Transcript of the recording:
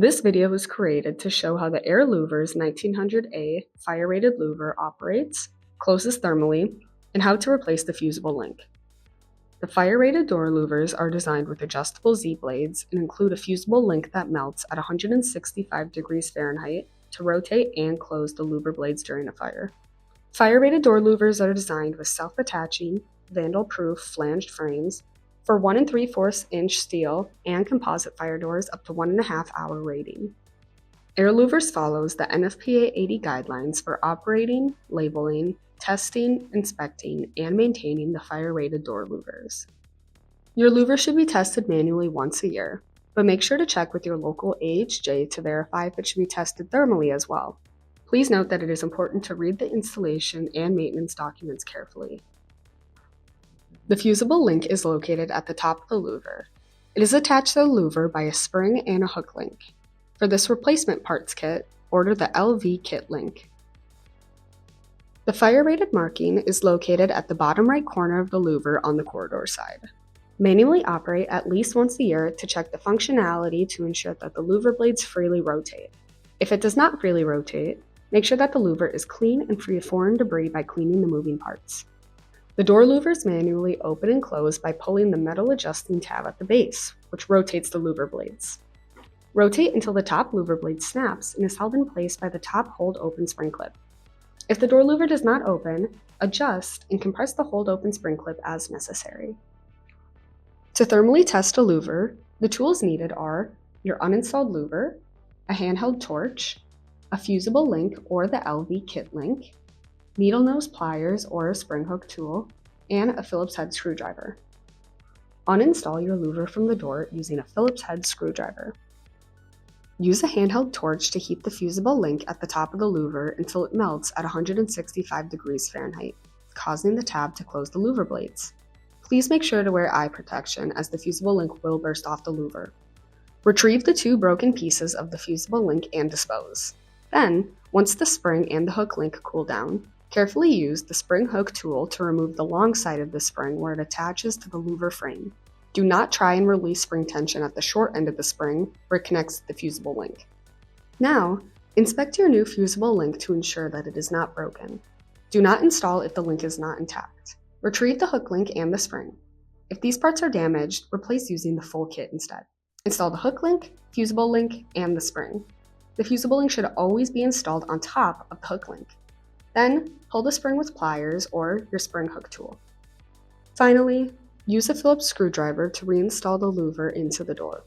This video was created to show how the Air Louver's 1900A fire-rated louver operates, closes thermally, and how to replace the fusible link. The fire-rated door louvers are designed with adjustable Z-blades and include a fusible link that melts at 165 degrees Fahrenheit to rotate and close the louver blades during a fire. Fire-rated door louvers are designed with self-attaching, vandal-proof flanged frames for 1 3/4 inch steel and composite fire doors up to 1.5 hour rating. Air Louvers follows the NFPA 80 guidelines for operating, labeling, testing, inspecting, and maintaining the fire-rated door louvers. Your louver should be tested manually once a year, but make sure to check with your local AHJ to verify if it should be tested thermally as well. Please note that it is important to read the installation and maintenance documents carefully. The fusible link is located at the top of the louver. It is attached to the louver by a spring and a hook link. For this replacement parts kit, order the LV kit link. The fire-rated marking is located at the bottom right corner of the louver on the corridor side. Manually operate at least once a year to check the functionality to ensure that the louver blades freely rotate. If it does not freely rotate, make sure that the louver is clean and free of foreign debris by cleaning the moving parts. The door louvers manually open and close by pulling the metal adjusting tab at the base, which rotates the louver blades. Rotate until the top louver blade snaps and is held in place by the top hold-open spring clip. If the door louver does not open, adjust and compress the hold-open spring clip as necessary. To thermally test a louver, the tools needed are your uninstalled louver, a handheld torch, a fusible link or the LV kit link, needle nose pliers or a spring hook tool, and a Phillips head screwdriver. Uninstall your louver from the door using a Phillips head screwdriver. Use a handheld torch to heat the fusible link at the top of the louver until it melts at 165 degrees Fahrenheit, causing the tab to close the louver blades. Please make sure to wear eye protection as the fusible link will burst off the louver. Retrieve the 2 broken pieces of the fusible link and dispose. Then, once the spring and the hook link cool down, carefully use the spring hook tool to remove the long side of the spring where it attaches to the louver frame. Do not try and release spring tension at the short end of the spring where it connects to the fusible link. Now, inspect your new fusible link to ensure that it is not broken. Do not install if the link is not intact. Retrieve the hook link and the spring. If these parts are damaged, replace using the full kit instead. Install the hook link, fusible link, and the spring. The fusible link should always be installed on top of the hook link. Then, pull the spring with pliers or your spring hook tool. Finally, use a Phillips screwdriver to reinstall the louver into the door.